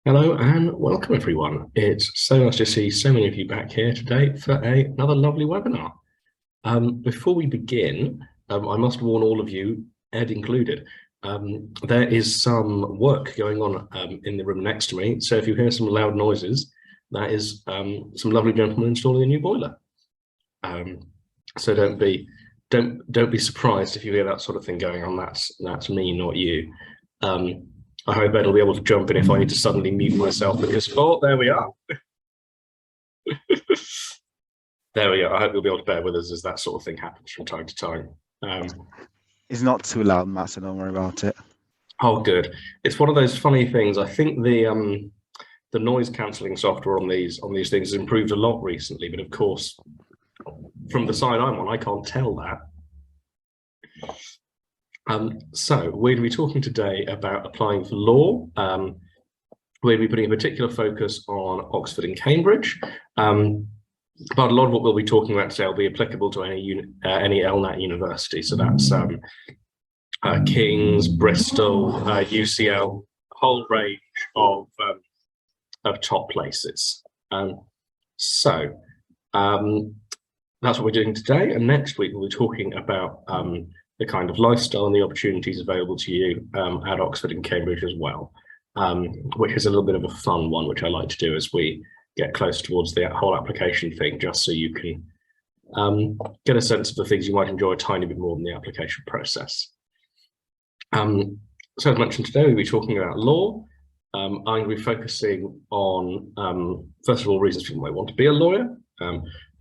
Hello and welcome everyone. It's so nice to see so many of you back here today for another lovely webinar. Before we begin, I must warn all of you, Ed included, there is some work going on in the room next to me. So if you hear some loud noises, that is some lovely gentlemen installing a new boiler. So don't be surprised if you hear that sort of thing going on. That's me, not you. I hope Ed will be able to jump in if I need to suddenly mute myself because, oh, there we are. There we go. I hope you'll be able to bear with us as that sort of thing happens from time to time. It's not too loud, Matt, so don't worry about it. Oh, good. It's one of those funny things. I think the noise cancelling software on these things has improved a lot recently, but of course, from the side I'm on, I can't tell that. So we're going to be talking today about applying for law. We're going to be putting a particular focus on Oxford and Cambridge, but a lot of what we'll be talking about today will be applicable to any LNAT university. So that's King's, Bristol, UCL, a whole range of top places. So that's what we're doing today, and next week we'll be talking about the kind of lifestyle and the opportunities available to you at Oxford and Cambridge as well, which is a little bit of a fun one, which I like to do as we get close towards the whole application thing, just so you can get a sense of the things you might enjoy a tiny bit more than the application process. So as mentioned today, we'll be talking about law. I'm going to be focusing on, first of all, reasons people might want to be a lawyer,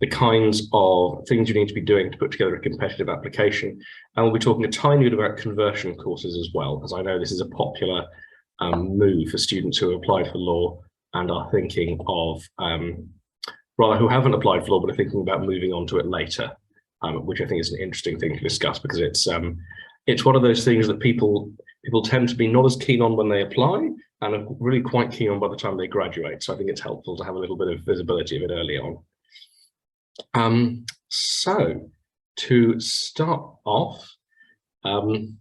the kinds of things you need to be doing to put together a competitive application. And we'll be talking a tiny bit about conversion courses as well, as I know this is a popular move for students who have applied for law and are thinking of, rather who haven't applied for law but are thinking about moving on to it later, which I think is an interesting thing to discuss because it's one of those things that people tend to be not as keen on when they apply and are really quite keen on by the time they graduate. So I think it's helpful to have a little bit of visibility of it early on. So to start off, we're going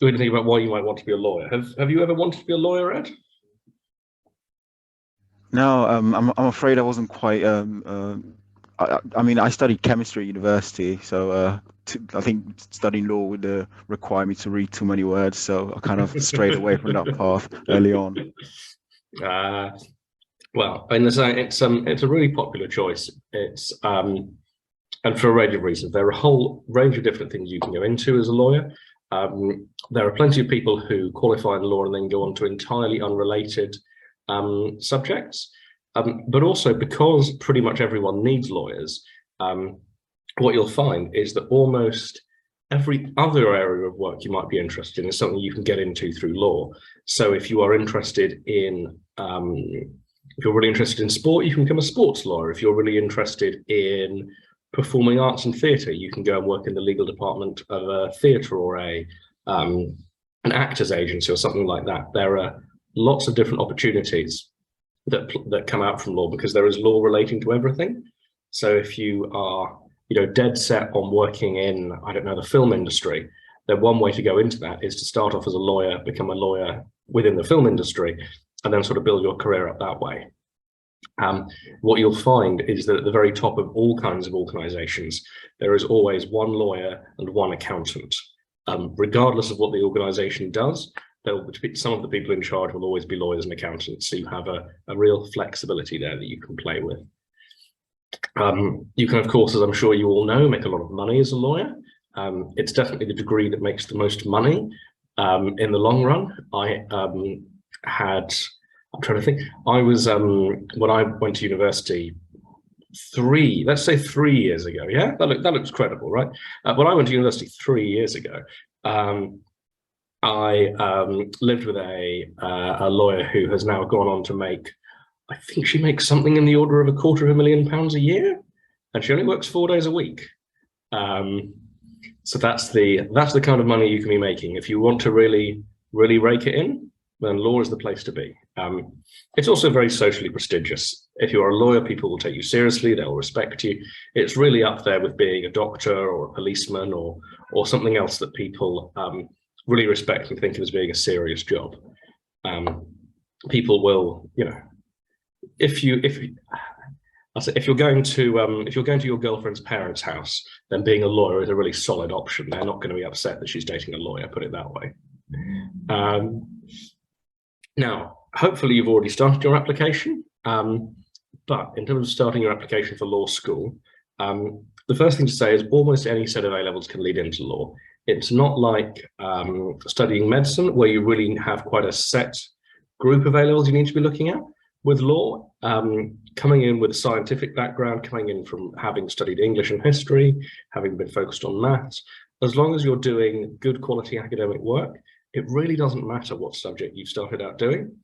to think about why you might want to be a lawyer. Have you ever wanted to be a lawyer, Ed? No, I'm afraid I wasn't quite. I mean, I studied chemistry at university, so I think studying law would require me to read too many words. So I kind of strayed away from that path early on. Well, it's a really popular choice. It's and for a range of reasons. There are a whole range of different things you can go into as a lawyer. There are plenty of people who qualify in law and then go on to entirely unrelated subjects. But also because pretty much everyone needs lawyers, what you'll find is that almost every other area of work you might be interested in is something you can get into through law. So if you are interested in if you're really interested in sport, you can become a sports lawyer. If you're really interested in performing arts and theatre, you can go and work in the legal department of a theatre or an actors agency or something like that. There are lots of different opportunities that come out from law because there is law relating to everything. So if you are, dead set on working in, I don't know, the film industry, then one way to go into that is to start off as a lawyer, become a lawyer within the film industry, and then sort of build your career up that way. What you'll find is that at the very top of all kinds of organizations, there is always one lawyer and one accountant. Regardless of what the organization does, some of the people in charge will always be lawyers and accountants, so you have a real flexibility there that you can play with. You can, of course, as I'm sure you all know, make a lot of money as a lawyer. It's definitely the degree that makes the most money in the long run. I'm trying to think. I was when I went to university let's say 3 years ago. Yeah, that looks credible, right? When I went to university 3 years ago, I lived with a lawyer who has now gone on to make, I think she makes something in the order of £250,000 a year, and she only works 4 days a week. So that's the kind of money you can be making if you want to really rake it in. Then law is the place to be. It's also very socially prestigious. If you are a lawyer, people will take you seriously, they'll respect you. It's really up there with being a doctor or a policeman or something else that people really respect and think of as being a serious job. People will, you know, if you're going to your girlfriend's parents' house, then being a lawyer is a really solid option. They're not going to be upset that she's dating a lawyer, put it that way. Now, hopefully you've already started your application, but in terms of starting your application for law school, the first thing to say is almost any set of A-levels can lead into law. It's not like studying medicine, where you really have quite a set group of A-levels you need to be looking at. With law, coming in with a scientific background, coming in from having studied English and history, having been focused on maths, as long as you're doing good quality academic work, it really doesn't matter what subject you've started out doing.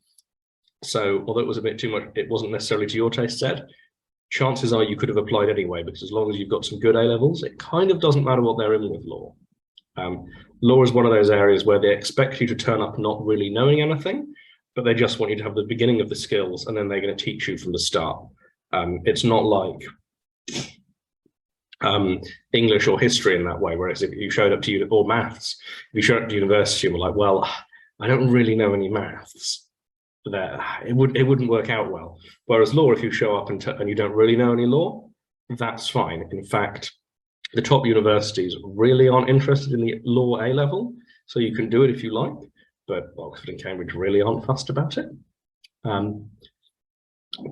So although it was a bit too much, it wasn't necessarily to your taste, Ed, chances are you could have applied anyway, because as long as you've got some good A-levels, it kind of doesn't matter what they're in with law. Law is one of those areas where they expect you to turn up not really knowing anything, but they just want you to have the beginning of the skills, and then they're going to teach you from the start. It's not like English or history in that way, whereas if you showed up to you, or maths, if you showed up to university and were like, well, I don't really know any maths, it wouldn't work out well. Whereas law, if you show up and you don't really know any law, that's fine. In fact, the top universities really aren't interested in the law A-level, so you can do it if you like, but Oxford and Cambridge really aren't fussed about it.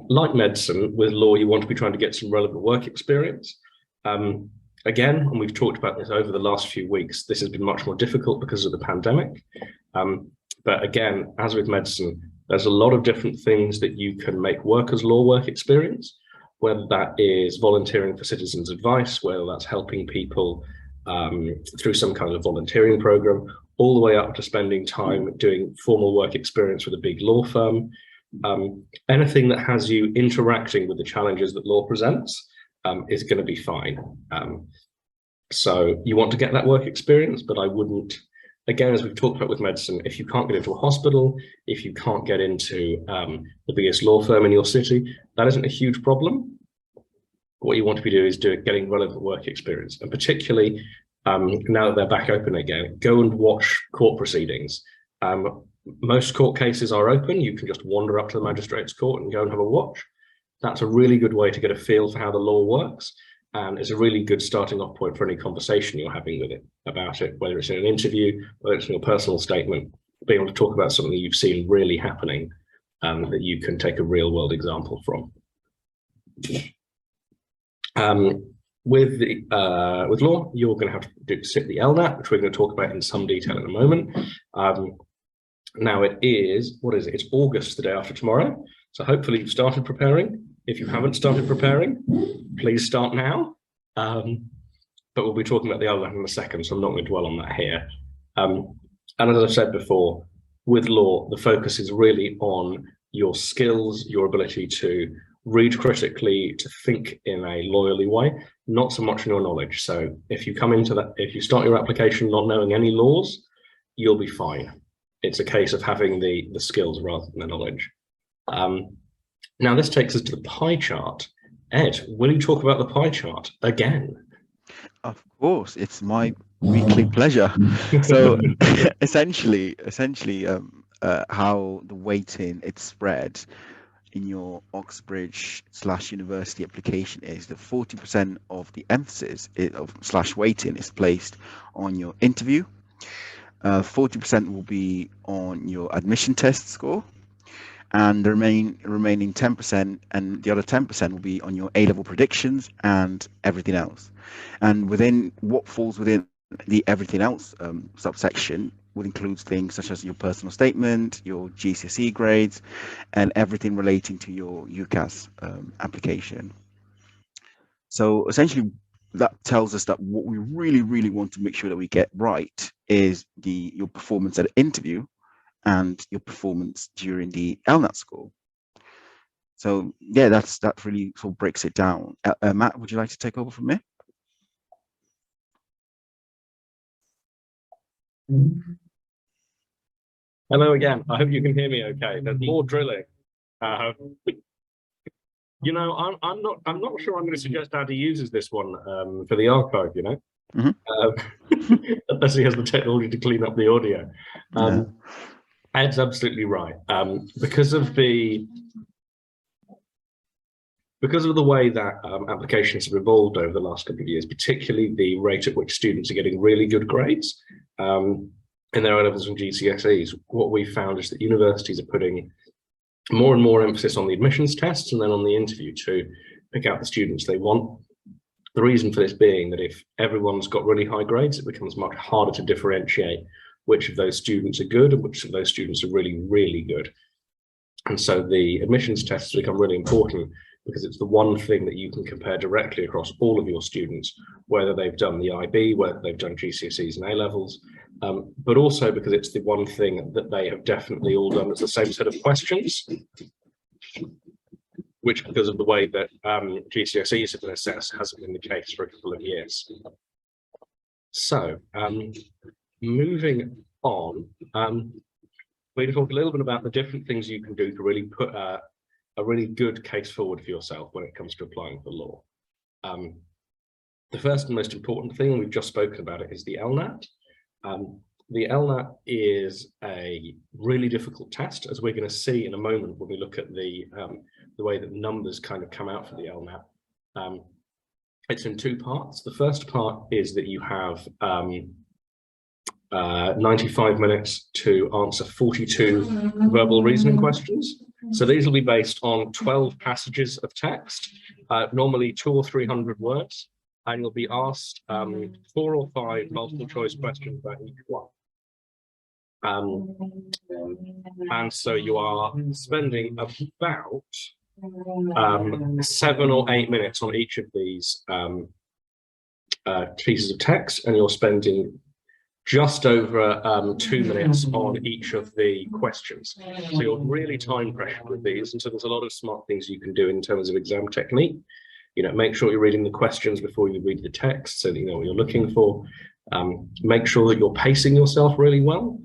Like medicine, with law, you want to be trying to get some relevant work experience. Again, and we've talked about this over the last few weeks, this has been much more difficult because of the pandemic. But again, as with medicine, there's a lot of different things that you can make work as law work experience, whether that is volunteering for citizens' advice, whether that's helping people through some kind of volunteering program, all the way up to spending time doing formal work experience with a big law firm. Anything that has you interacting with the challenges that law presents is going to be fine. So you want to get that work experience, but I wouldn't, again, as we've talked about with medicine, if you can't get into a hospital, if you can't get into the biggest law firm in your city, that isn't a huge problem. What you want to be doing is getting relevant work experience, and particularly now that they're back open again, go and watch court proceedings. Most court cases are open. You can just wander up to the magistrate's court and go and have a watch. That's a really good way to get a feel for how the law works, and it's a really good starting off point for any conversation you're having with it about it, whether it's in an interview, whether it's in your personal statement, being able to talk about something you've seen really happening that you can take a real world example from. With law, you're going to have to sit the LNAT, which we're going to talk about in some detail in a moment. Now it is, what is it? It's August, the day after tomorrow. So hopefully you've started preparing. If you haven't started preparing, please start now. But we'll be talking about the LNAT in a second, so I'm not going to dwell on that here. And as I've said before, with law, the focus is really on your skills, your ability to read critically, to think in a lawyerly way, not so much in your knowledge. So if you come into that, if you start your application not knowing any laws, you'll be fine. It's a case of having the skills rather than the knowledge. Now this takes us to the pie chart. Ed, will you talk about the pie chart again? Of course, it's my weekly pleasure. So essentially, how the weighting it's spread in your Oxbridge/university application is that 40% of the emphasis / weighting is placed on your interview. 40% will be on your admission test score, and the remaining 10% and the other 10% will be on your A-level predictions and everything else. And within what falls within the everything else subsection would include things such as your personal statement, your GCSE grades, and everything relating to your UCAS application. So essentially, that tells us that what we really want to make sure that we get right is your performance at an interview and your performance during the LNAT score. So yeah, that really sort of breaks it down. Matt, would you like to take over from me? Hello again. I hope you can hear me okay. There's more drilling. You know, I'm not sure I'm going to suggest Andy uses this one for the archive, you know. unless he has the technology to clean up the audio. Ed's absolutely right. Because of the way that applications have evolved over the last couple of years, particularly the rate at which students are getting really good grades in their O-levels and GCSEs, what we found is that universities are putting more and more emphasis on the admissions tests and then on the interview to pick out the students they want. The reason for this being that if everyone's got really high grades, it becomes much harder to differentiate which of those students are good and which of those students are really, really good. And so the admissions tests become really important because it's the one thing that you can compare directly across all of your students, whether they've done the IB, whether they've done GCSEs and A-levels, but also because it's the one thing that they have definitely all done as the same set of questions, which, because of the way that GCSEs have been assessed, hasn't been the case for a couple of years. So, moving on, we're going to talk a little bit about the different things you can do to really put a really good case forward for yourself when it comes to applying for law. The first and most important thing, we've just spoken about it, is the LNAT. The LNAT is a really difficult test, as we're going to see in a moment when we look at the way that numbers kind of come out for the LNAT. It's in two parts. The first part is that you have 95 minutes to answer 42 verbal reasoning questions. So these will be based on 12 passages of text, normally 200 or 300 words, and you'll be asked 4 or 5 multiple choice questions about each one. And so you are spending about 7 or 8 minutes on each of these pieces of text, and you're spending just over 2 minutes on each of the questions. So you're really time pressured with these, and so there's a lot of smart things you can do in terms of exam technique. You know, make sure you're reading the questions before you read the text so that you know what you're looking for. Make sure that you're pacing yourself really well,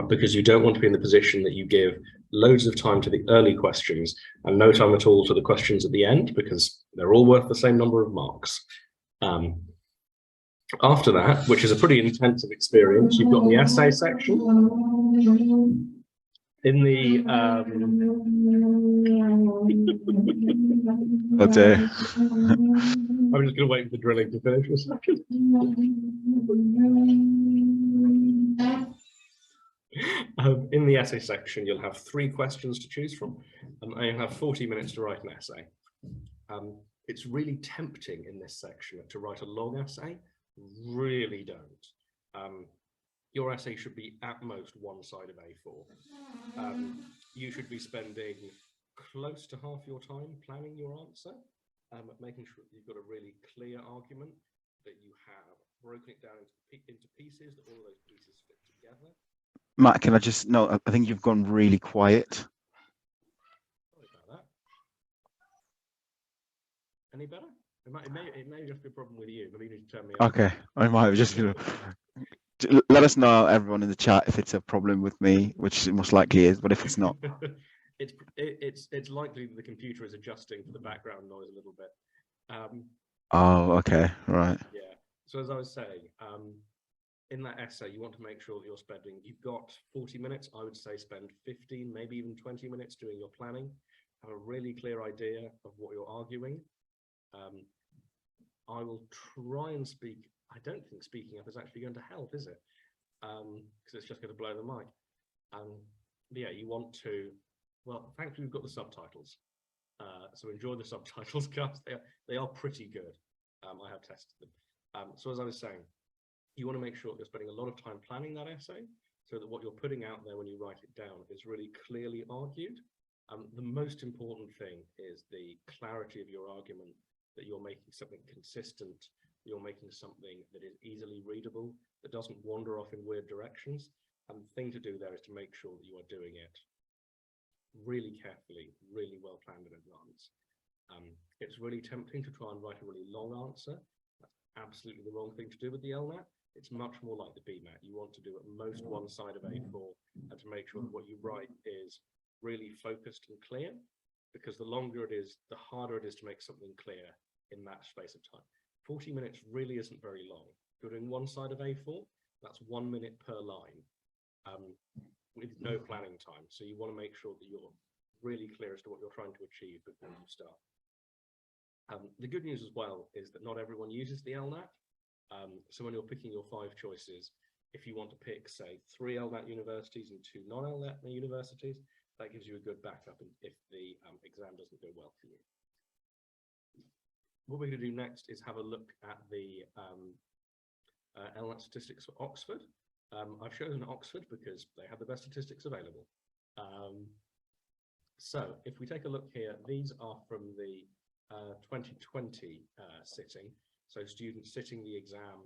because you don't want to be in the position that you give loads of time to the early questions and no time at all to the questions at the end, because they're all worth the same number of marks. After that, which is a pretty intensive experience, you've got the essay section. In the Oh dear. I'm just going to wait for the drilling to finish for a second. In the essay section, you'll have 3 questions to choose from, and you'll have 40 minutes to write an essay. It's really tempting in this section to write a long essay. Really don't. Your essay should be at most 1 side of A4. You should be spending close to half your time planning your answer, making sure that you've got a really clear argument, that you have broken it down into pieces, that all of those pieces fit together. Matt, can I just no? I think you've gone really quiet. Sorry about that. Any better? It may just be a problem with you. Maybe you need to turn me off. Okay, I might have just. Let us know, everyone in the chat, if it's a problem with me, which it most likely is, but if it's not. It's likely that the computer is adjusting for the background noise a little bit. Oh, okay, right. Yeah. So as I was saying, in that essay, you want to make sure that you've got 40 minutes. I would say spend 15, maybe even 20 minutes doing your planning. Have a really clear idea of what you're arguing. I will try and speak. I don't think speaking up is actually going to help, is it? Because it's just going to blow the mic. Yeah, you want to. Well, thankfully we've got the subtitles, so enjoy the subtitles, guys. They are pretty good. I have tested them. So as I was saying, you want to make sure that you're spending a lot of time planning that essay, so that what you're putting out there when you write it down is really clearly argued. The most important thing is the clarity of your argument, that you're making something consistent, you're making something that is easily readable, that doesn't wander off in weird directions. And the thing to do there is to make sure that you are doing it really carefully, really well planned in advance. It's really tempting to try and write a really long answer. That's absolutely the wrong thing to do with the LNAT. It's much more like the BMAT. You want to do at most 1 side of A4, and to make sure that what you write is really focused and clear, because the longer it is, the harder it is to make something clear in that space of time. 40 minutes really isn't very long. If you're doing one side of A4, that's 1 minute per line, with no planning time. So you want to make sure that you're really clear as to what you're trying to achieve before you start. The good news as well is that not everyone uses the LNAT. So when you're picking your 5 choices, if you want to pick, say, 3 LNAT universities and 2 non-LNAT universities, that gives you a good backup if the exam doesn't go well for you. What we're going to do next is have a look at the LNAT statistics for Oxford. I've chosen Oxford because they have the best statistics available. So if we take a look here, these are from the 2020 sitting. So students sitting the exam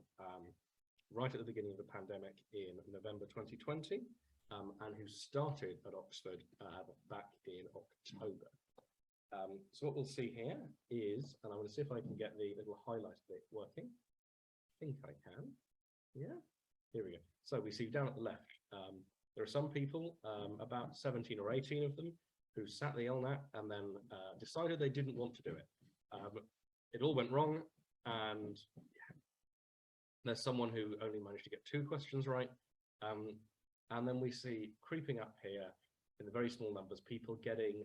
right at the beginning of the pandemic in November 2020, and who started at Oxford back in October. So what we'll see here is, and I'm going to see if I can get the little highlight bit working. I think I can. Yeah, here we go. So we see down at the left, there are some people, about 17 or 18 of them, who sat the LNAT and then decided they didn't want to do it. It all went wrong, and there's someone who only managed to get 2 questions right. And then we see creeping up here in the very small numbers, people getting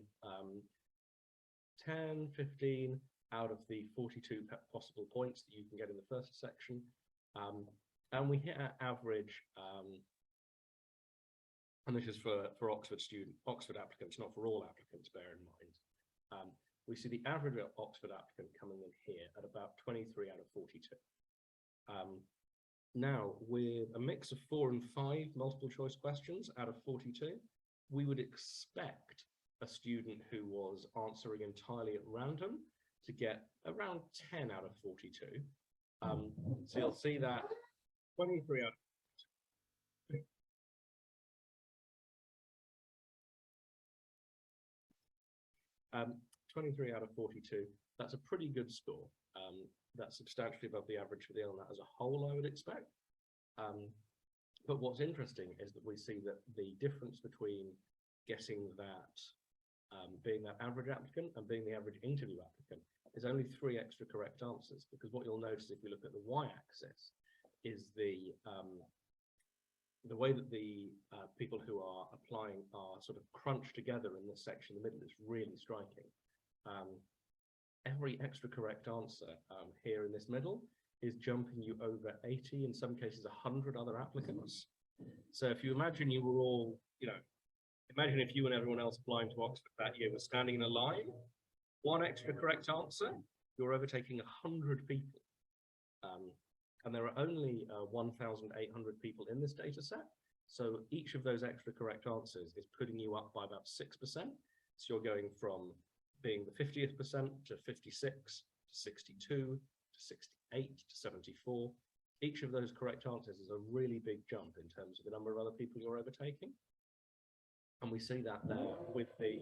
10, 15 out of the 42 possible points that you can get in the first section. And we hit our average, and this is for Oxford applicants, not for all applicants, bear in mind. We see the average Oxford applicant coming in here at about 23 out of 42. Now, with a mix of 4 and 5 multiple choice questions out of 42, we would expect a student who was answering entirely at random to get around 10 out of 42. So you'll see that 23 out of 23 out of 42, that's a pretty good score. That's substantially above the average for the LNAT as a whole, I would expect. But what's interesting is that we see that the difference between getting that, being that average applicant and being the average interview applicant is only 3 extra correct answers, because what you'll notice if you look at the y-axis is the way that the people who are applying are sort of crunched together in this section in the middle is really striking. Every extra correct answer here in this middle is jumping you over 80, in some cases 100 other applicants. So if you imagine you were all, imagine if you and everyone else applying to Oxford that year were standing in a line, 1 extra correct answer, you're overtaking 100 people. And there are only 1,800 people in this data set. So each of those extra correct answers is putting you up by about 6%. So you're going from being the 50th percent to 56 to 62 to 68 to 74. Each of those correct answers is a really big jump in terms of the number of other people you're overtaking. And we see that there with the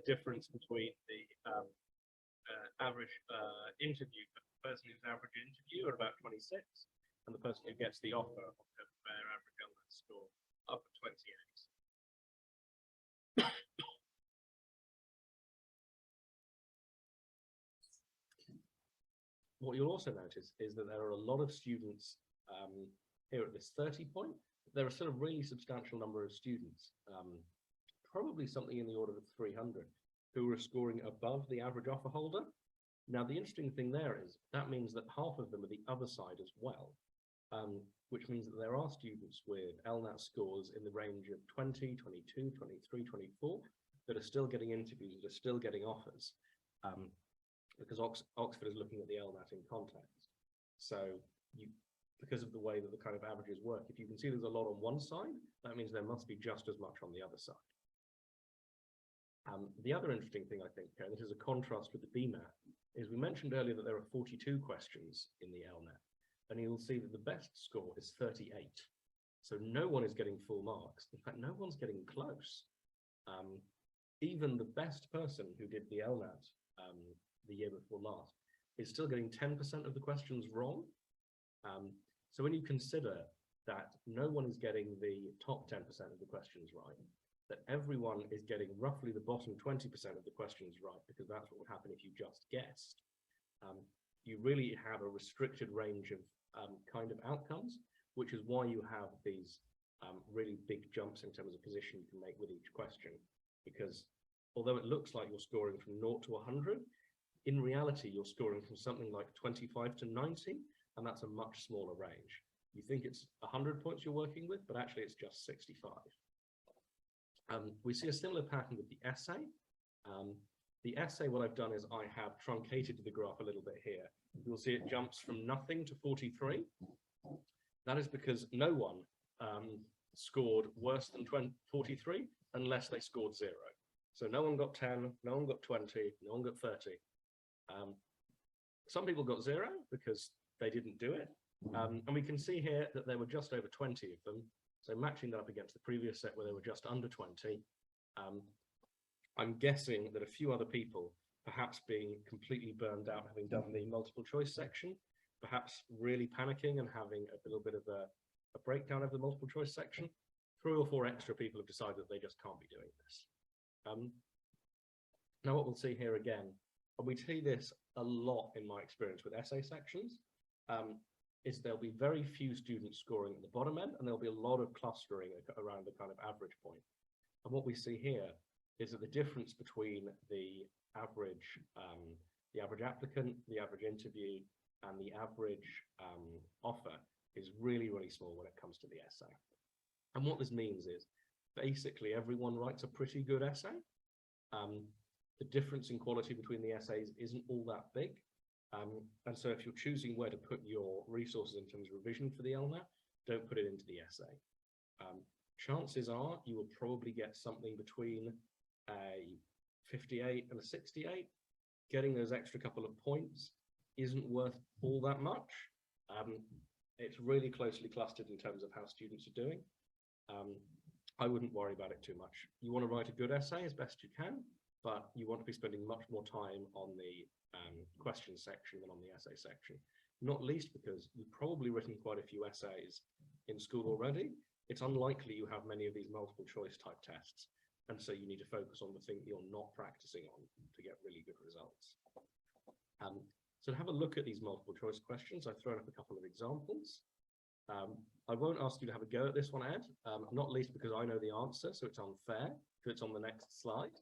difference between the average interview, the person who's average interview at about 26, and the person who gets the offer of their average LNAT score up at 28. What you'll also notice is that there are a lot of students here at this 30 point. There are still a really substantial number of students, probably something in the order of 300, who are scoring above the average offer holder. Now, the interesting thing there is that means that half of them are the other side as well, which means that there are students with LNAT scores in the range of 20, 22, 23, 24 that are still getting interviews, that are still getting offers. Because Oxford is looking at the LNAT in context. So because of the way that the kind of averages work, if you can see there's a lot on one side, that means there must be just as much on the other side. The other interesting thing I think, and this is a contrast with the BMAT, is we mentioned earlier that there are 42 questions in the LNAT, and you'll see that the best score is 38. So no one is getting full marks. In fact, no one's getting close. Even the best person who did the LNAT the year before last is still getting 10% of the questions wrong. So when you consider that no one is getting the top 10% of the questions right, that everyone is getting roughly the bottom 20% of the questions right, because that's what would happen if you just guessed, You really have a restricted range of kind of outcomes, which is why you have these really big jumps in terms of position you can make with each question. Because although it looks like you're scoring from 0 to 100, in reality, you're scoring from something like 25 to 90, and that's a much smaller range. You think it's 100 points you're working with, but actually it's just 65. We see a similar pattern with the essay. The essay, what I've done is I have truncated the graph a little bit here. You'll see it jumps from nothing to 43. That is because no one scored worse than 43 unless they scored 0. So no one got 10, no one got 20, no one got 30. Some people got 0 because they didn't do it. And we can see here that there were just over 20 of them. So matching that up against the previous set where they were just under 20, I'm guessing that a few other people, perhaps being completely burned out, having done the multiple choice section, perhaps really panicking and having a little bit of a breakdown of the multiple choice section, 3 or 4 extra people have decided that they just can't be doing this. Now what we'll see here again, and we see this a lot in my experience with essay sections, is there'll be very few students scoring at the bottom end, and there'll be a lot of clustering around the kind of average point. And what we see here is that the difference between the average applicant, the average interview, and the average offer is really, really small when it comes to the essay. And what this means is basically everyone writes a pretty good essay. The difference in quality between the essays isn't all that big. And so if you're choosing where to put your resources in terms of revision for the LNAT, don't put it into the essay. Chances are you will probably get something between a 58 and a 68. Getting those extra couple of points isn't worth all that much. It's really closely clustered in terms of how students are doing. I wouldn't worry about it too much. You want to write a good essay as best you can, but you want to be spending much more time on the question section than on the essay section, not least because you've probably written quite a few essays in school already. It's unlikely you have many of these multiple choice type tests, and so you need to focus on the thing that you're not practicing on to get really good results. So to have a look at these multiple choice questions, I've thrown up a couple of examples. I won't ask you to have a go at this one, Ed, not least because I know the answer, so it's unfair, because it's on the next slide.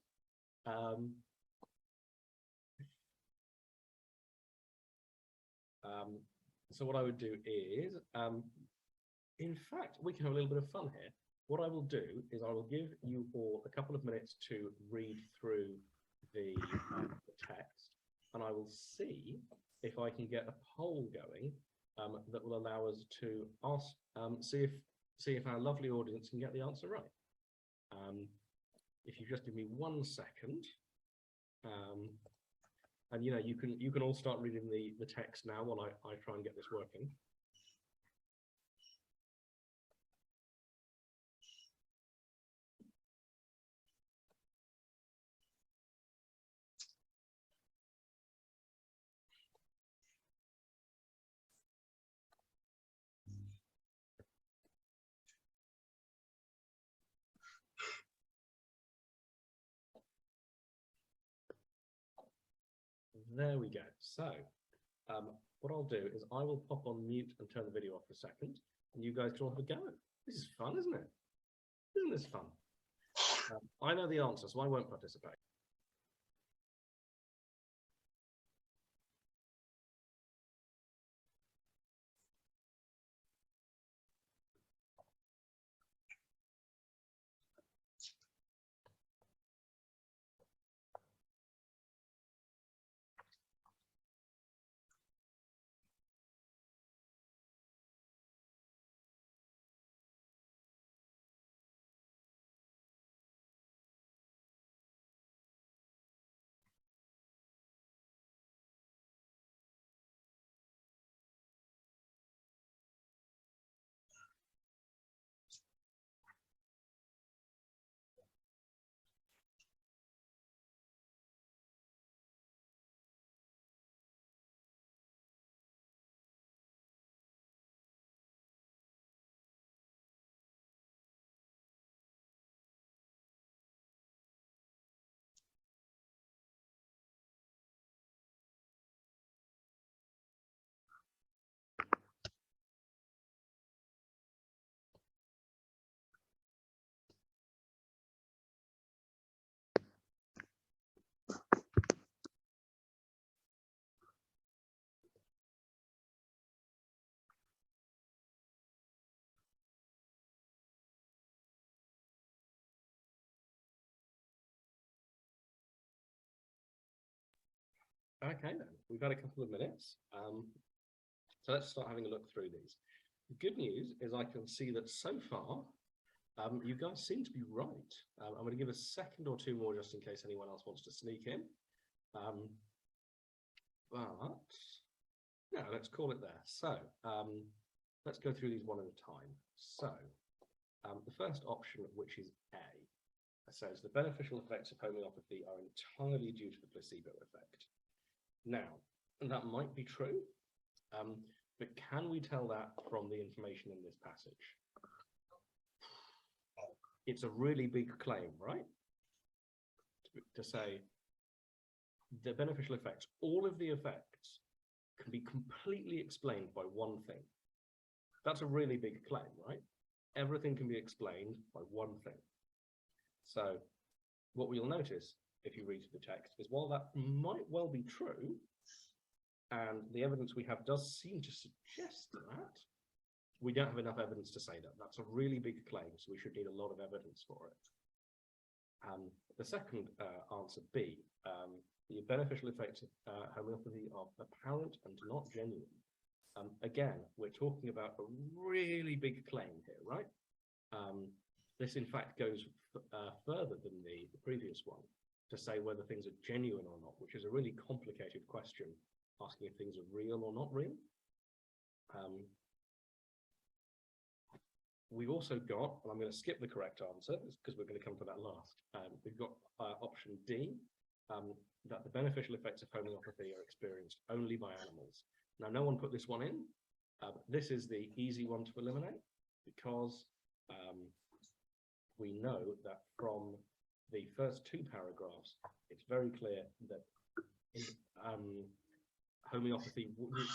So what I would do is, in fact, we can have a little bit of fun here. What I will do is I will give you all a couple of minutes to read through the text, and I will see if I can get a poll going that will allow us to ask, see if our lovely audience can get the answer right. If you just give me 1 second, and you know, you can all start reading the text now while I try and get this working. There we go. So what I'll do is I will pop on mute and turn the video off for a second, and you guys can all have a go. This is fun, isn't it? Isn't this fun? I know the answer, so I won't participate. Okay, then we've had a couple of minutes. So let's start having a look through these. The good news is I can see that so far, you guys seem to be right. I'm going to give a second or two more just in case anyone else wants to sneak in. But yeah, let's call it there. So let's go through these one at a time. So the first option, which is A, says the beneficial effects of homeopathy are entirely due to the placebo effect. Now, that might be true, but can we tell that from the information in this passage? It's a really big claim, right? To say the beneficial effects, all of the effects can be completely explained by one thing. That's a really big claim, right? Everything can be explained by one thing. So what we'll notice if you read the text is while that might well be true, and the evidence we have does seem to suggest that, we don't have enough evidence to say that. That's a really big claim, so we should need a lot of evidence for it. The second answer, B, the beneficial effects of homeopathy are apparent and not genuine. Again, we're talking about a really big claim here, right? This, in fact, goes further than the previous one to say whether things are genuine or not, which is a really complicated question, asking if things are real or not real. We've also got, and I'm going to skip the correct answer because we're going to come to that last. We've got option D, that the beneficial effects of homeopathy are experienced only by animals. Now, no one put this one in. This is the easy one to eliminate because we know that from the first two paragraphs, it's very clear that homeopathy wouldn't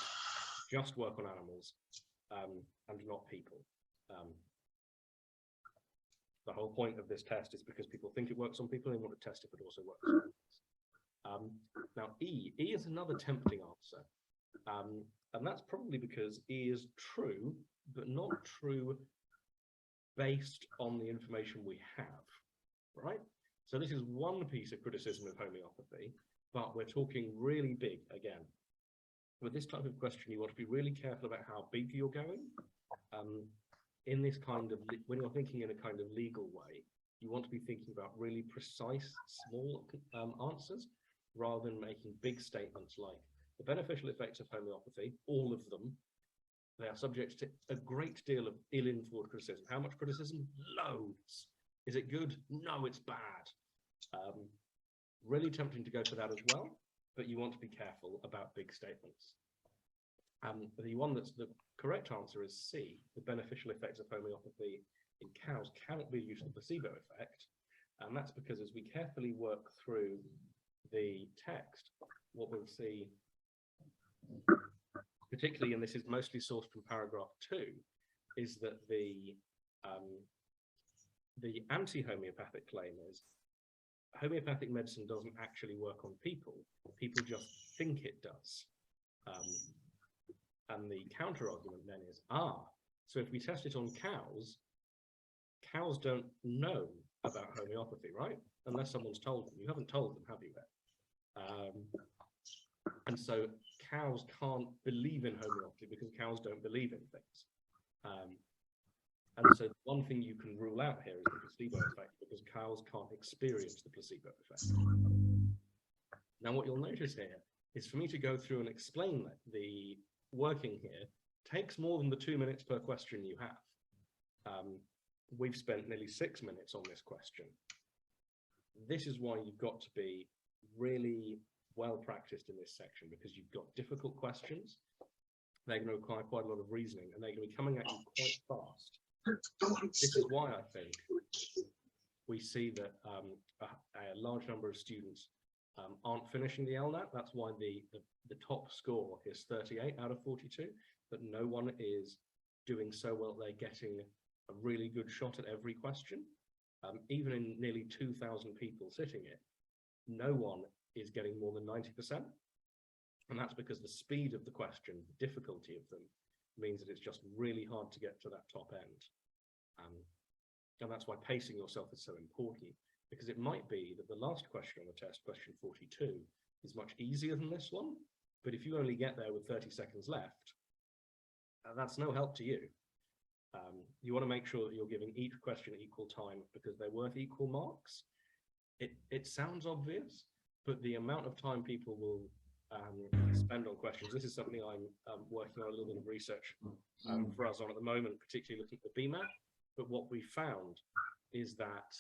just work on animals and not people. The whole point of this test is because people think it works on people and want to test if it also works on animals. Now, E is another tempting answer. And that's probably because E is true, but not true based on the information we have, right? So this is one piece of criticism of homeopathy, but we're talking really big again. With this type of question, you want to be really careful about how big you're going. In this kind of, when you're thinking in a kind of legal way, you want to be thinking about really precise, small answers, rather than making big statements like the beneficial effects of homeopathy, all of them, they are subject to a great deal of ill-informed criticism. How much criticism? Loads. Is it good? No, it's bad. Really tempting to go for that as well, but you want to be careful about big statements. The one that's the correct answer is C. The beneficial effects of homeopathy in cows cannot be due to the placebo effect. And that's because as we carefully work through the text, what we'll see, particularly, and this is mostly sourced from paragraph 2, is that the anti-homeopathic claim is homeopathic medicine doesn't actually work on people. People just think it does. And the counter argument then is, so if we test it on cows, cows don't know about homeopathy, right? Unless someone's told them. You haven't told them, have you yet? And so cows can't believe in homeopathy because cows don't believe in things. And so one thing you can rule out here is the placebo effect because cows can't experience the placebo effect. Now, what you'll notice here is for me to go through and explain that the working here takes more than the 2 minutes per question you have. We've spent nearly 6 minutes on this question. This is why you've got to be really well practiced in this section because you've got difficult questions. They're going to require quite a lot of reasoning and they're going to be coming at you quite fast. This is why I think we see that a large number of students aren't finishing the LNAT. That's why the top score is 38 out of 42, but no one is doing so well they're getting a really good shot at every question. Even in nearly 2,000 people sitting it, no one is getting more than 90%. And that's because the speed of the question, the difficulty of them, means that it's just really hard to get to that top end. And that's why pacing yourself is so important, because it might be that the last question on the test, question 42, is much easier than this one. But if you only get there with 30 seconds left, that's no help to you. You want to make sure that you're giving each question equal time because they're worth equal marks. It sounds obvious, but the amount of time people will spend on questions, this is something I'm working on a little bit of research for us on at the moment, particularly looking at the BMAT. But what we found is that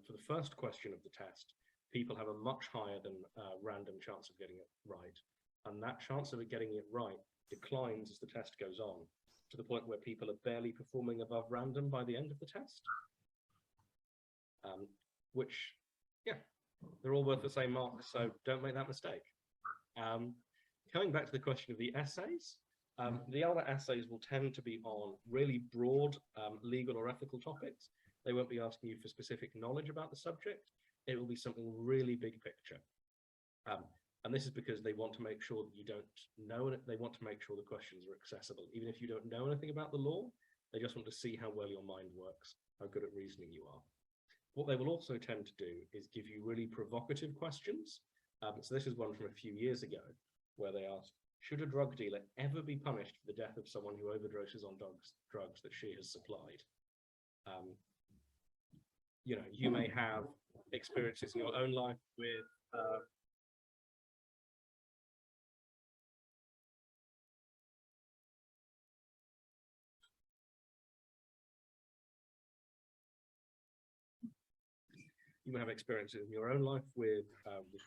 for the first question of the test, people have a much higher than random chance of getting it right. And that chance of it getting it right declines as the test goes on, to the point where people are barely performing above random by the end of the test. Which, yeah, they're all worth the same mark, so don't make that mistake. Coming back to the question of the essays, the other essays will tend to be on really broad legal or ethical topics. They won't be asking you for specific knowledge about the subject. It will be something really big picture. And this is because they want to make sure that you don't know it. They want to make sure the questions are accessible. Even if you don't know anything about the law, they just want to see how well your mind works, how good at reasoning you are. What they will also tend to do is give you really provocative questions. So this is one from a few years ago, where they asked, should a drug dealer ever be punished for the death of someone who overdoses on drugs that she has supplied? You know, you may have experiences in your own life with you may have experiences in your own life with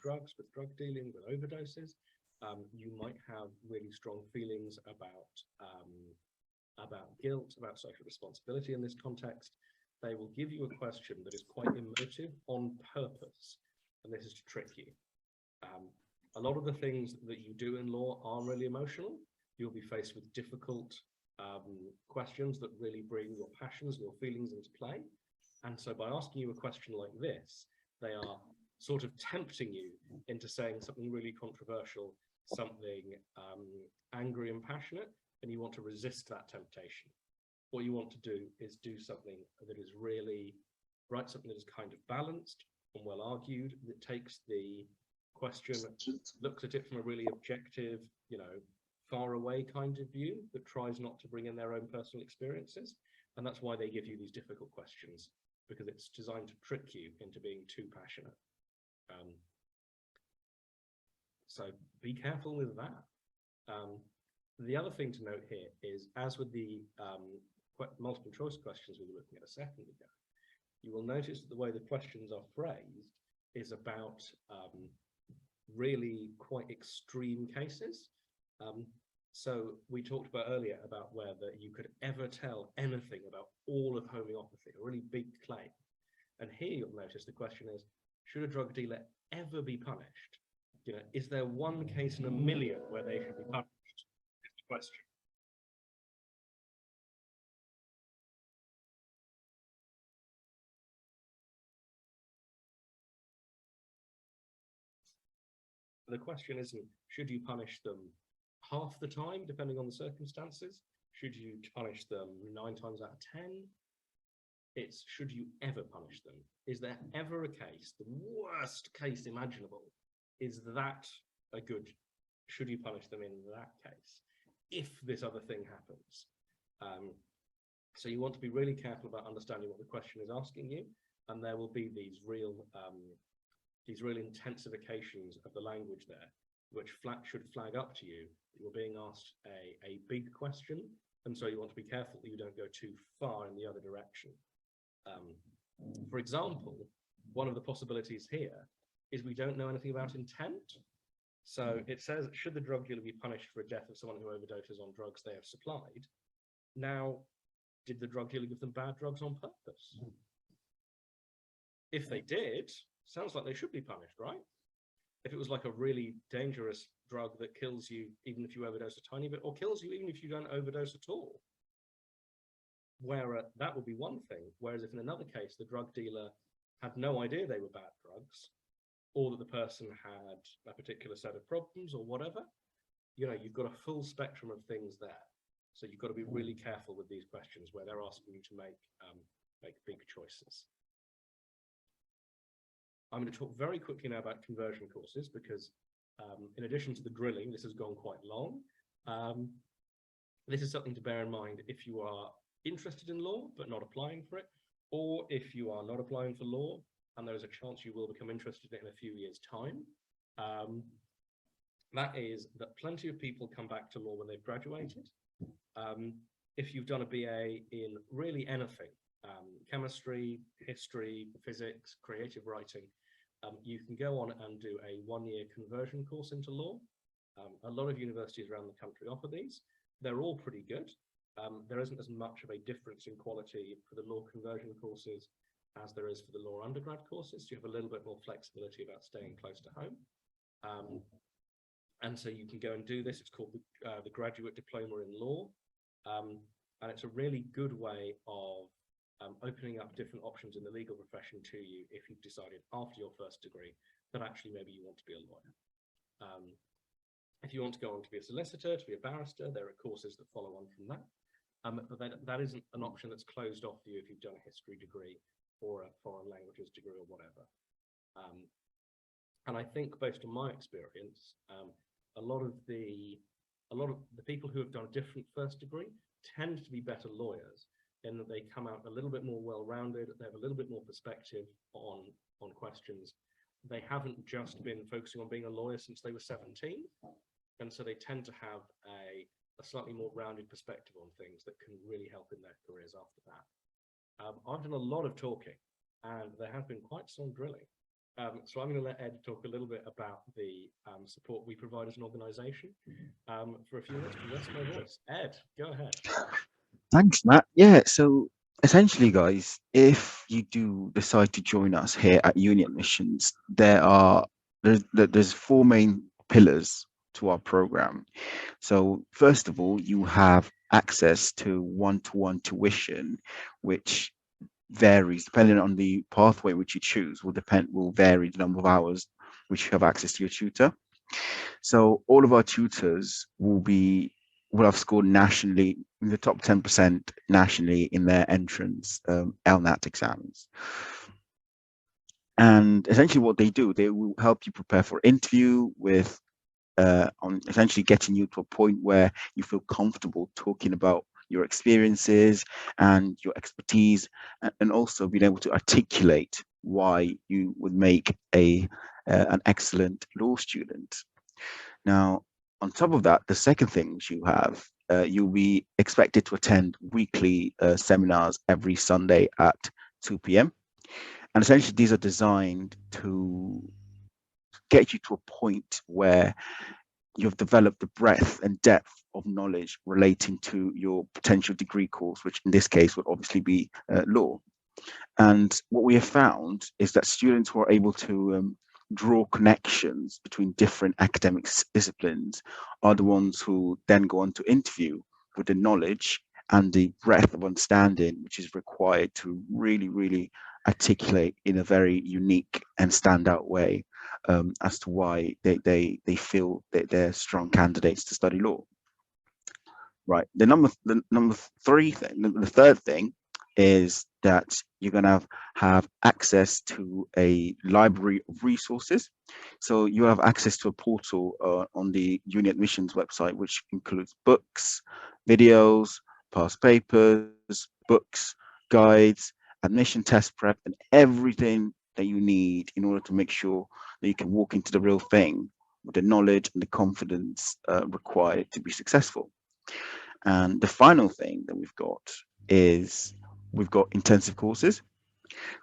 drugs, with drug dealing, with overdoses. You might have really strong feelings about guilt, about social responsibility in this context. They will give you a question that is quite emotive on purpose, and this is to trick you. A lot of the things that you do in law are really emotional. You'll be faced with difficult questions that really bring your passions and your feelings into play. And so by asking you a question like this, they are sort of tempting you into saying something really controversial, something angry and passionate, and you want to resist that temptation. What you want to do is do something that is really, write something that is kind of balanced and well argued, that takes the question, looks at it from a really objective, you know, far away kind of view, that tries not to bring in their own personal experiences. And that's why they give you these difficult questions, because it's designed to trick you into being too passionate. So be careful with that. The other thing to note here is, as with the multiple choice questions we were looking at a second ago, you will notice that the way the questions are phrased is about really quite extreme cases. So we talked about earlier about whether you could ever tell anything about all of homeopathy, a really big claim. And here you'll notice the question is, should a drug dealer ever be punished? You know, is there one case in a million where they should be punished? Is the question. The question isn't, should you punish them half the time, depending on the circumstances? Should you punish them 9 times out of 10? It's, should you ever punish them? Is there ever a case, the worst case imaginable, is that a good, should you punish them in that case, if this other thing happens? So you want to be really careful about understanding what the question is asking you, and there will be these real intensifications of the language there, which should flag up to you that you're being asked a big question, and so you want to be careful that you don't go too far in the other direction. For example, one of the possibilities here is we don't know anything about intent. So it says, should the drug dealer be punished for a death of someone who overdoses on drugs they have supplied? Now, did the drug dealer give them bad drugs on purpose? If they did, sounds like they should be punished, right? If it was like a really dangerous drug that kills you even if you overdose a tiny bit, or kills you even if you don't overdose at all, where that would be one thing. Whereas if in another case, the drug dealer had no idea they were bad drugs, or that the person had a particular set of problems or whatever, you know, you've got a full spectrum of things there. So you've got to be really careful with these questions where they're asking you to make big choices. I'm going to talk very quickly now about conversion courses, because In addition to the drilling, this has gone quite long. This is something to bear in mind if you are interested in law but not applying for it, or if you are not applying for law and there is a chance you will become interested in a few years' time. That is that plenty of people come back to law when they've graduated. If you've done a BA in really anything, chemistry, history, physics, creative writing, you can go on and do a one-year conversion course into law. A lot of universities around the country offer these. They're all pretty good. There isn't as much of a difference in quality for the law conversion courses as there is for the law undergrad courses. You have a little bit more flexibility about staying close to home. And so you can go and do this. It's called the Graduate Diploma in Law. And it's a really good way of opening up different options in the legal profession to you if you've decided after your first degree that actually maybe you want to be a lawyer. If you want to go on to be a solicitor, to be a barrister, there are courses that follow on from that. But that isn't an option that's closed off for you if you've done a history degree or a foreign languages degree or whatever. And I think based on my experience, a lot of the people who have done a different first degree tend to be better lawyers in that they come out a little bit more well-rounded. They have a little bit more perspective on questions. They haven't just been focusing on being a lawyer since they were 17. And so they tend to have a slightly more rounded perspective on things that can really help in their careers after that. I've done a lot of talking and there has been quite some drilling. So I'm going to let Ed talk a little bit about the support we provide as an organisation for a few minutes to rest my voice. Ed, go ahead. Thanks, Matt. Yeah, so essentially, guys, if you do decide to join us here at UniAdmissions, there's four main pillars to our program. So first of all, you have access to one-to-one tuition, which varies depending on the pathway which you choose. Will vary the number of hours which you have access to your tutor. So all of our tutors will have scored nationally in the top 10% nationally in their entrance LNAT exams. And essentially what they do, they will help you prepare for interview with on essentially getting you to a point where you feel comfortable talking about your experiences and your expertise, and also being able to articulate why you would make an excellent law student. Now, on top of that, the second thing you have, you'll be expected to attend weekly seminars every Sunday at 2 p.m. And essentially, these are designed to get you to a point where you've developed the breadth and depth of knowledge relating to your potential degree course, which in this case would obviously be law. And what we have found is that students who are able to draw connections between different academic disciplines are the ones who then go on to interview with the knowledge and the breadth of understanding which is required to really, really articulate in a very unique and standout way as to why they feel that they're strong candidates to study law. Right. The third thing is that you're going to have access to a library of resources. So you have access to a portal on the UniAdmissions website, which includes books, videos, past papers, books, guides, admission test prep, and everything that you need in order to make sure that you can walk into the real thing with the knowledge and the confidence required to be successful. And the final thing that we've got is we've got intensive courses.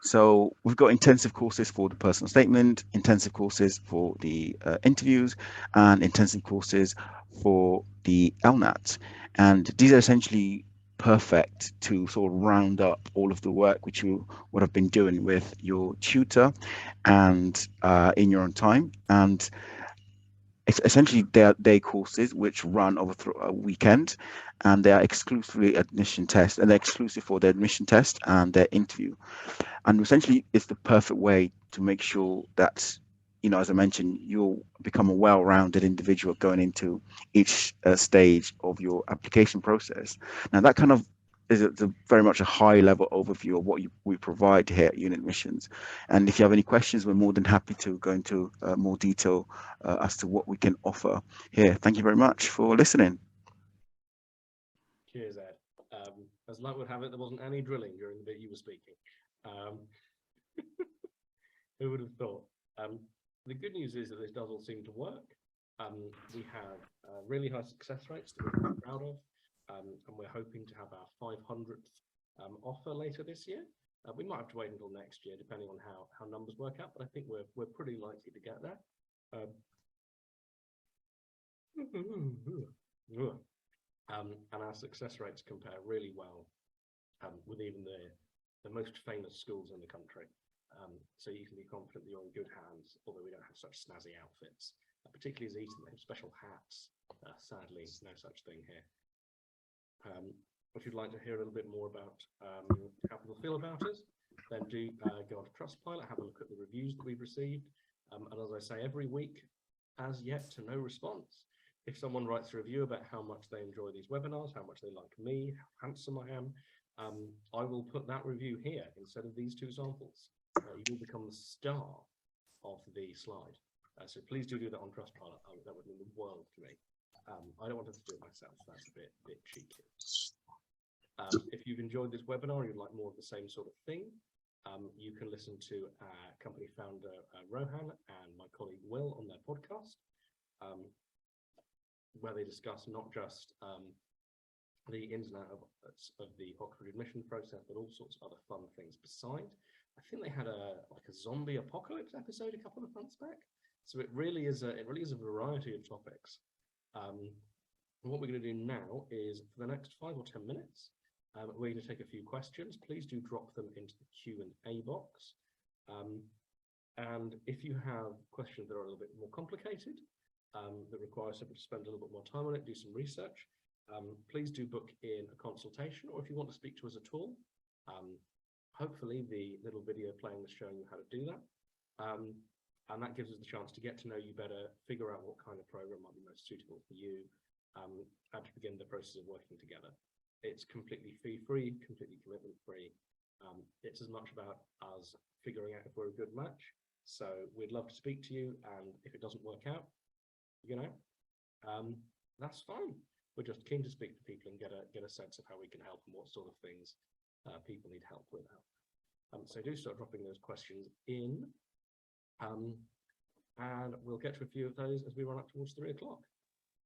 So we've got intensive courses for the personal statement, intensive courses for the interviews, and intensive courses for the LNAT. And these are essentially perfect to sort of round up all of the work which you would have been doing with your tutor and in your own time. And it's essentially their day courses which run over a weekend, and they are exclusively admission tests, and they're exclusive for their admission test and their interview. And essentially it's the perfect way to make sure that, you know, as I mentioned, you'll become a well-rounded individual going into each stage of your application process. Now that kind of it's a very much a high level overview of what we provide here at UniAdmissions. And if you have any questions, we're more than happy to go into more detail as to what we can offer here. Thank you very much for listening. Cheers, Ed. As luck would have it, there wasn't any drilling during the bit you were speaking. Who would have thought? The good news is that this does all seem to work. We have really high success rates that we're very proud of, and we're hoping to have our 500th offer later this year. We might have to wait until next year, depending on how numbers work out, but I think we're pretty likely to get there. And our success rates compare really well with even the most famous schools in the country. So you can be confident that you're in good hands, although we don't have such snazzy outfits, particularly as Eton, they have special hats. Sadly, no such thing here. If you'd like to hear a little bit more about how people feel about us, then do go on to Trustpilot, have a look at the reviews that we've received. And as I say, every week, as yet to no response. If someone writes a review about how much they enjoy these webinars, how much they like me, how handsome I am, I will put that review here instead of these two samples. You will become the star of the slide. So please do that on Trustpilot. That would mean the world to me. I don't want to do it myself. That's a bit cheeky. If you've enjoyed this webinar, you'd like more of the same sort of thing, you can listen to company founder Rohan and my colleague Will on their podcast, where they discuss not just the ins and outs of the Oxford admission process, but all sorts of other fun things beside. I think they had a zombie apocalypse episode a couple of months back. So it really is a variety of topics. What we're going to do now is, for the next 5 or 10 minutes, we're going to take a few questions. Please do drop them into the Q&A box. And if you have questions that are a little bit more complicated, that require someone to spend a little bit more time on it, do some research, please do book in a consultation, or if you want to speak to us at all, hopefully the little video playing is showing you how to do that. And that gives us the chance to get to know you better, figure out what kind of program might be most suitable for you, and to begin the process of working together. It's completely fee-free, completely commitment-free. It's as much about us figuring out if we're a good match. So we'd love to speak to you, and if it doesn't work out, that's fine. We're just keen to speak to people and get a sense of how we can help and what sort of things people need help with. So do start dropping those questions in, and we'll get to a few of those as we run up towards 3 o'clock.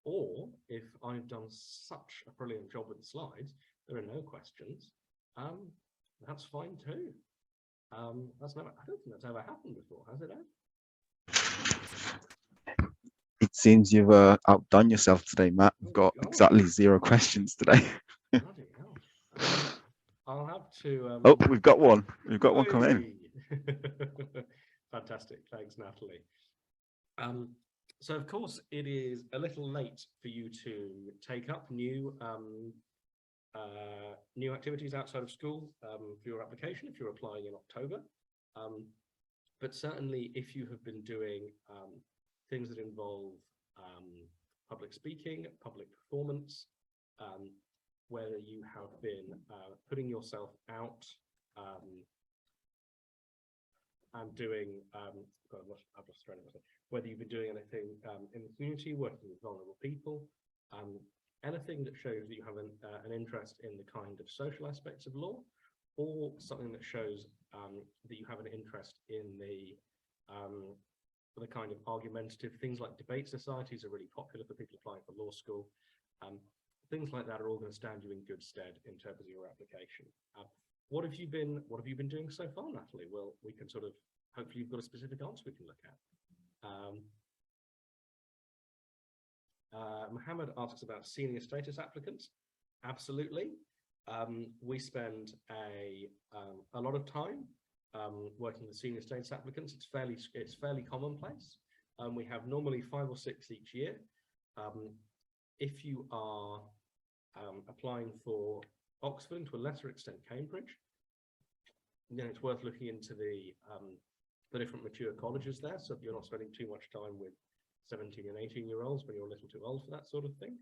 Or if I've done such a brilliant job with the slides, there are no questions, that's fine too. I don't think that's ever happened before, has it, Ed? It seems you've outdone yourself today, Matt. We've got exactly 0 questions today. Bloody hell. I'll have to... Oh, we've got one. We've got one coming in. Fantastic. Thanks, Natalie. So, of course, it is a little late for you to take up new activities outside of school for your application if you're applying in October. But certainly, if you have been doing things that involve public speaking, public performance, whether you have been putting yourself out and doing, whether you've been doing anything in the community, working with vulnerable people, anything that shows that you have an interest in the kind of social aspects of law, or something that shows that you have an interest in the kind of argumentative things like debate societies are really popular for people applying for law school. Things like that are all going to stand you in good stead in terms of your application. What have you been doing so far, Natalie? Well, we can sort of, hopefully you've got a specific answer we can look at. Mohammed asks about senior status applicants. Absolutely. We spend a lot of time working with senior status applicants. It's fairly commonplace. We have normally 5 or 6 each year. If you are applying for Oxford and to a lesser extent Cambridge, then it's worth looking into the different mature colleges there, so you're not spending too much time with 17 and 18-year-olds when you're a little too old for that sort of thing.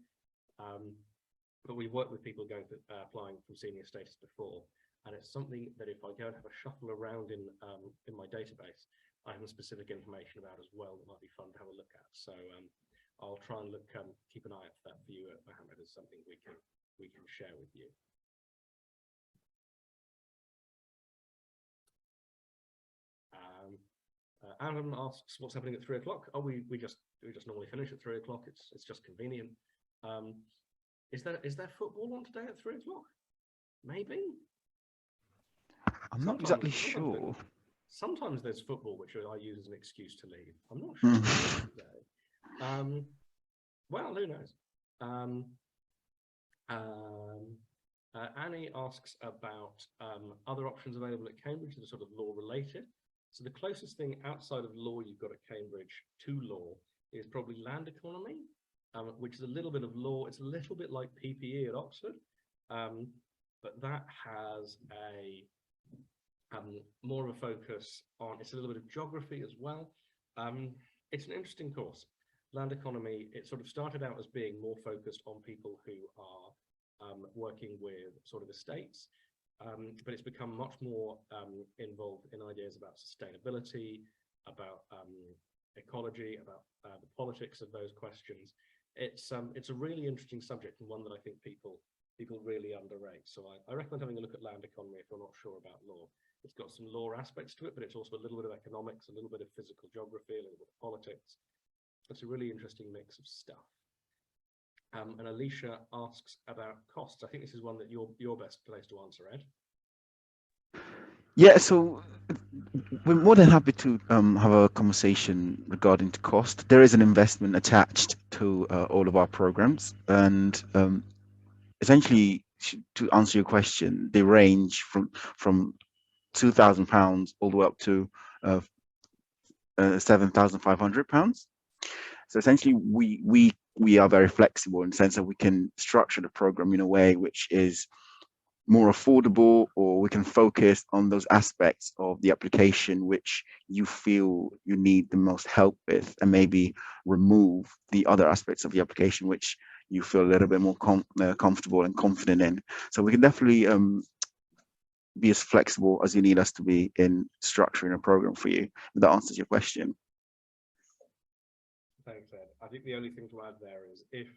but we've worked with people going for applying from senior status before, and it's something that if I go and have a shuffle around in my database, I have some specific information about as well that might be fun to have a look at. So I'll try and look, keep an eye out for that for you, Mohammed, as something we can share with you. Adam asks, what's happening at 3 o'clock? Oh, we just normally finish at 3 o'clock. It's just convenient. Is there football on today at 3 o'clock? Maybe. I'm not exactly sure. Sometimes there's football, which I use as an excuse to leave. I'm not sure today. Well, who knows? Annie asks about other options available at Cambridge that are sort of law related. So the closest thing outside of law you've got at Cambridge to law is probably land economy, which is a little bit of law. It's a little bit like PPE at Oxford, but that has a more of a focus on, it's a little bit of geography as well. It's an interesting course. Land economy, it sort of started out as being more focused on people who are working with sort of estates, but it's become much more involved in ideas about sustainability, about ecology, about the politics of those questions. It's a really interesting subject, and one that I think people really underrate. So I recommend having a look at land economy if you're not sure about law. It's got some law aspects to it, but it's also a little bit of economics, a little bit of physical geography, a little bit of politics. It's a really interesting mix of stuff. And Alicia asks about costs. I think this is one that you're best placed to answer, Ed. Yeah, so we're more than happy to have a conversation regarding to cost. There is an investment attached to all of our programs, and essentially, to answer your question, they range from £2,000 all the way up to £7,500. So essentially, we are very flexible in the sense that we can structure the program in a way which is more affordable, or we can focus on those aspects of the application which you feel you need the most help with, and maybe remove the other aspects of the application which you feel a little bit more comfortable and confident in. So we can definitely be as flexible as you need us to be in structuring a program for you. If that answers your question. Thanks, Ed. I think the only thing to add there is if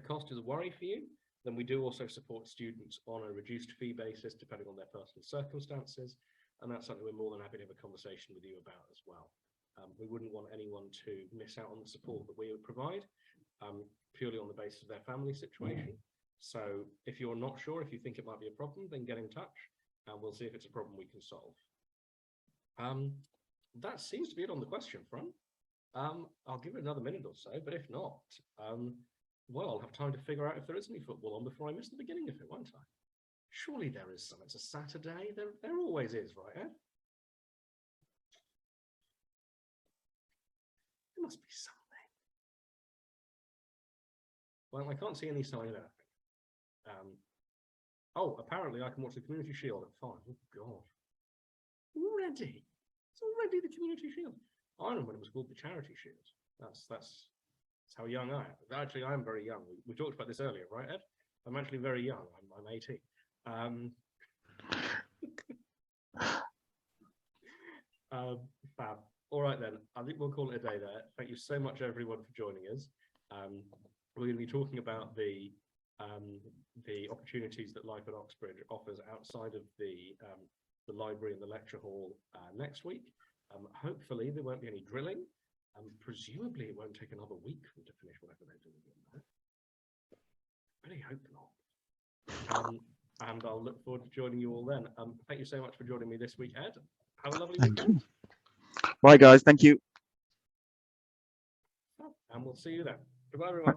cost is a worry for you, then we do also support students on a reduced fee basis depending on their personal circumstances, and that's something we're more than happy to have a conversation with you about as well. We wouldn't want anyone to miss out on the support that we would provide purely on the basis of their family situation. So if you're not sure, if you think it might be a problem, then get in touch and we'll see if it's a problem we can solve. That seems to be it on the question front. I'll give it another minute or so, but if not, well, I'll have time to figure out if there is any football on before I miss the beginning of it, won't I? Surely there is some. It's a Saturday. There always is, right, Ed? There must be something. Well, I can't see any sign of anything. Oh, apparently I can watch the Community Shield at 5. Oh, God. Already? It's already the Community Shield. I remember when it was called the Charity Shield. That's how young I am. Actually, I am very young. We talked about this earlier, right, Ed? I'm actually very young. I'm 18. Fab. All right, then. I think we'll call it a day there. Thank you so much, everyone, for joining us. We're going to be talking about the opportunities that life at Oxbridge offers outside of the library and the lecture hall next week. Hopefully, there won't be any drilling. Presumably, it won't take another week for them to finish whatever they're doing in there. Really hope not. And I'll look forward to joining you all then. Thank you so much for joining me this week, Ed. Have a lovely weekend. Bye, guys. Thank you. And we'll see you then. Goodbye, everyone.